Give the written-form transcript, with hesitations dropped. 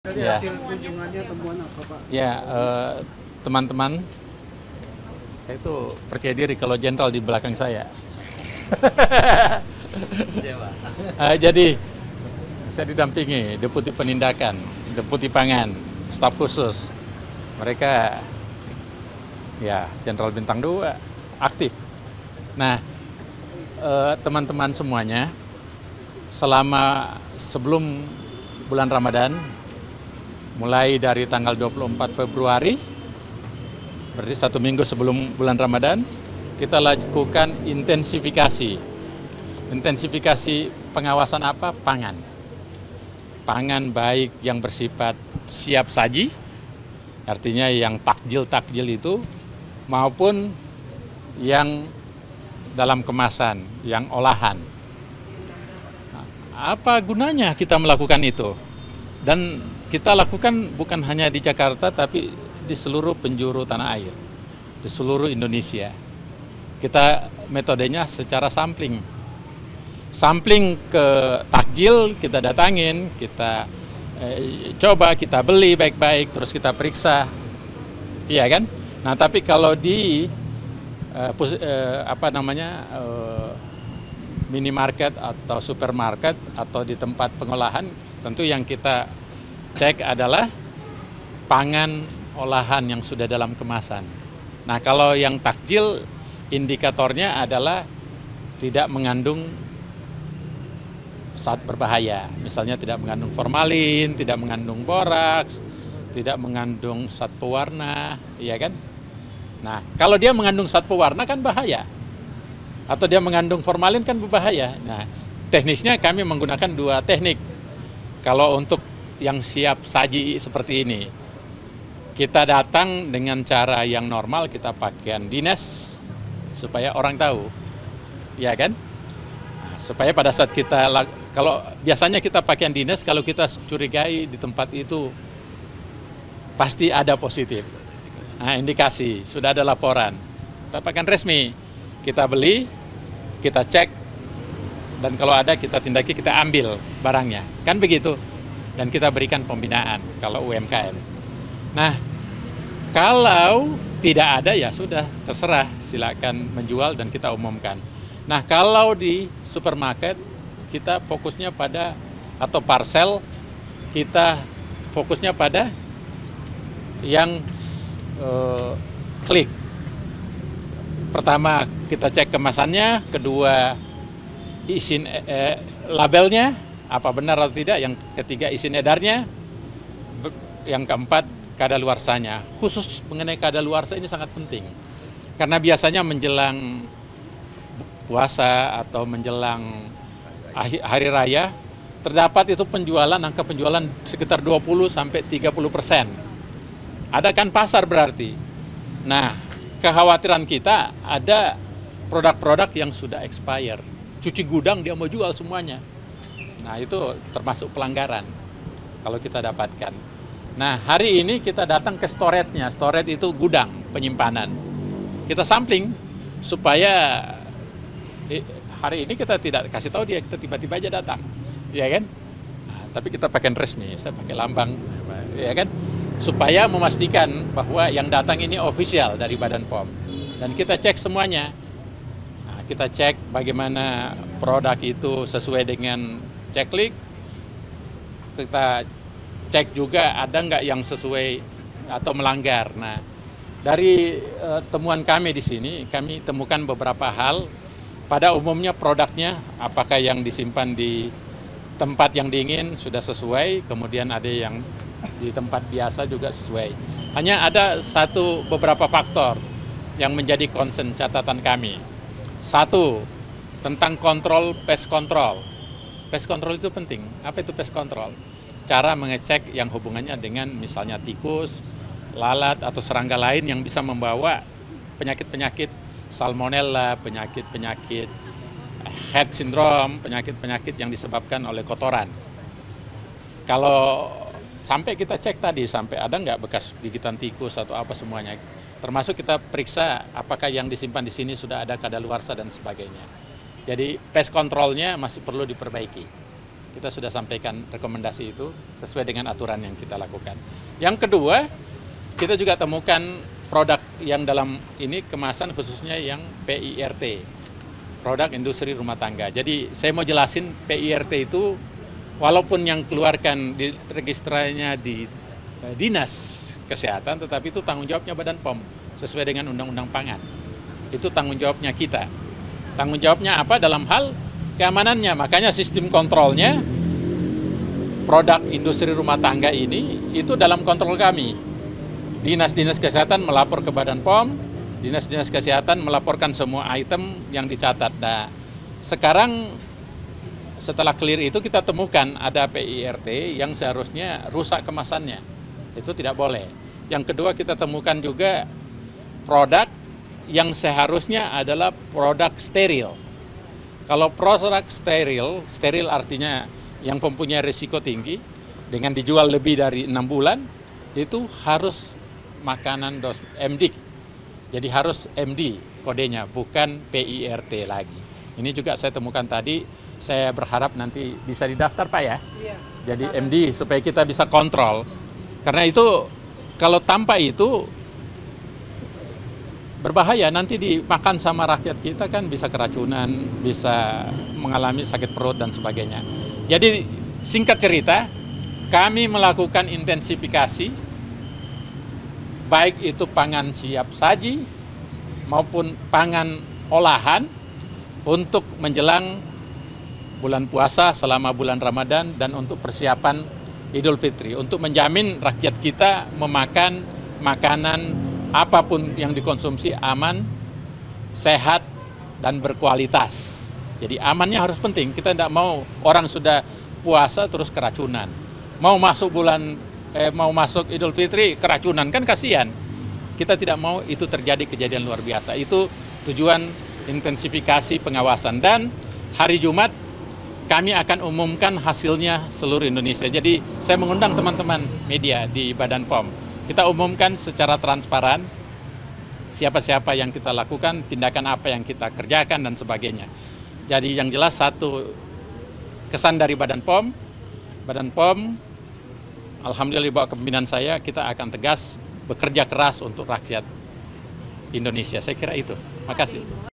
Dari Ya, hasil kunjungannya temuan apa Pak? ya teman-teman, saya itu percaya diri kalau jenderal di belakang saya. Jadi saya didampingi Deputi Penindakan, Deputi Pangan, staf khusus. Mereka ya Jenderal Bintang 2 aktif. Nah, teman-teman semuanya, selama sebelum bulan Ramadan, mulai dari tanggal 24 Februari, berarti 1 minggu sebelum bulan Ramadan, kita lakukan intensifikasi. Intensifikasi pengawasan apa? Pangan. Pangan baik yang bersifat siap saji, artinya yang takjil-takjil itu, maupun yang dalam kemasan, yang olahan. Nah, apa gunanya kita melakukan itu? Dan kita lakukan bukan hanya di Jakarta, tapi di seluruh penjuru tanah air, di seluruh Indonesia. Kita metodenya secara sampling. Sampling ke takjil, kita datangin, kita coba, kita beli baik-baik, terus kita periksa. Iya kan? Nah, tapi kalau di minimarket atau supermarket atau di tempat pengolahan, tentu yang kita cek adalah pangan olahan yang sudah dalam kemasan. Nah, kalau yang takjil, indikatornya adalah tidak mengandung zat berbahaya. Misalnya tidak mengandung formalin, tidak mengandung boraks, tidak mengandung zat pewarna, iya kan? Nah, kalau dia mengandung zat pewarna kan bahaya. Atau dia mengandung formalin kan berbahaya. Nah, teknisnya kami menggunakan 2 teknik. Kalau untuk yang siap saji seperti ini, kita datang dengan cara yang normal, kita pakaian dinas supaya orang tahu, ya kan? Nah, supaya pada saat kita, kalau biasanya kita pakaian dinas, kalau kita curigai di tempat itu pasti ada positif. Nah, indikasi, sudah ada laporan. Kita pakaian resmi, kita beli, kita cek, dan kalau ada kita tindaki, kita ambil barangnya, kan begitu. Dan kita berikan pembinaan kalau UMKM. Nah, kalau tidak ada ya sudah, terserah, silakan menjual dan kita umumkan. Nah, kalau di supermarket kita fokusnya pada, atau parcel, kita fokusnya pada yang klik. Pertama kita cek kemasannya, kedua izin labelnya apa benar atau tidak, yang ketiga izin edarnya, yang keempat kadaluarsanya. Khusus mengenai kadaluarsa ini sangat penting, karena biasanya menjelang puasa atau menjelang hari raya terdapat itu angka penjualan sekitar 20-30%. Ada kan pasar berarti. Nah, kekhawatiran kita ada produk-produk yang sudah expire, cuci gudang dia mau jual semuanya. Nah, itu termasuk pelanggaran kalau kita dapatkan. Nah, hari ini kita datang ke storage-nya. Storage itu gudang penyimpanan. Kita sampling supaya hari ini kita tidak kasih tahu dia, kita tiba-tiba aja datang, ya kan? Nah, tapi kita pakai resmi, saya pakai lambang, ya kan? Supaya memastikan bahwa yang datang ini official dari Badan POM. Dan kita cek semuanya. Nah, kita cek bagaimana produk itu sesuai dengan checklist. Kita cek juga ada nggak yang sesuai atau melanggar. Nah, dari temuan kami di sini, kami temukan beberapa hal. Pada umumnya produknya, apakah yang disimpan di tempat yang dingin sudah sesuai, kemudian ada yang di tempat biasa juga sesuai. Hanya ada beberapa faktor yang menjadi concern catatan kami. Satu, tentang kontrol pest control. Pest control itu penting. Apa itu pest control? Cara mengecek yang hubungannya dengan misalnya tikus, lalat, atau serangga lain yang bisa membawa penyakit-penyakit salmonella, penyakit-penyakit head syndrome, penyakit-penyakit yang disebabkan oleh kotoran. Kalau sampai kita cek tadi, sampai ada nggak bekas gigitan tikus atau apa semuanya. Termasuk kita periksa apakah yang disimpan di sini sudah ada kadaluarsa dan sebagainya. Jadi pest controlnya masih perlu diperbaiki. Kita sudah sampaikan rekomendasi itu sesuai dengan aturan yang kita lakukan. Yang kedua, kita juga temukan produk yang dalam ini kemasan khususnya yang PIRT, produk industri rumah tangga. Jadi saya mau jelasin PIRT itu walaupun yang keluarkan di registranya di Dinas Kesehatan, tetapi itu tanggung jawabnya Badan POM sesuai dengan Undang-Undang Pangan. Itu tanggung jawabnya kita. Tanggung jawabnya apa dalam hal keamanannya, makanya sistem kontrolnya produk industri rumah tangga ini itu dalam kontrol kami. Dinas-dinas kesehatan melapor ke Badan POM, dinas-dinas kesehatan melaporkan semua item yang dicatat. Nah, sekarang setelah clear itu kita temukan ada PIRT yang seharusnya rusak kemasannya. Itu tidak boleh. Yang kedua kita temukan juga produk yang seharusnya adalah produk steril. Kalau produk steril, steril artinya yang mempunyai risiko tinggi, dengan dijual lebih dari 6 bulan, itu harus makanan dos MD. Jadi harus MD kodenya, bukan PIRT lagi. Ini juga saya temukan tadi, saya berharap nanti bisa didaftar Pak ya? Iya. Jadi MD supaya kita bisa kontrol. Karena itu kalau tanpa itu berbahaya, nanti dimakan sama rakyat kita kan bisa keracunan, bisa mengalami sakit perut dan sebagainya. Jadi singkat cerita, kami melakukan intensifikasi, baik itu pangan siap saji maupun pangan olahan untuk menjelang bulan puasa selama bulan Ramadan dan untuk persiapan Idul Fitri, untuk menjamin rakyat kita memakan makanan apapun yang dikonsumsi aman, sehat, dan berkualitas. Jadi amannya harus penting. Kita tidak mau orang sudah puasa terus keracunan. Mau masuk Idul Fitri keracunan, kan kasihan. Kita tidak mau itu terjadi kejadian luar biasa. Itu tujuan intensifikasi pengawasan. Dan hari Jumat kami akan umumkan hasilnya seluruh Indonesia. Jadi saya mengundang teman-teman media di Badan POM. Kita umumkan secara transparan siapa-siapa yang kita lakukan, tindakan apa yang kita kerjakan, dan sebagainya. Jadi yang jelas satu kesan dari Badan POM, alhamdulillah di bawah kepemimpinan saya, kita akan tegas bekerja keras untuk rakyat Indonesia. Saya kira itu. Makasih.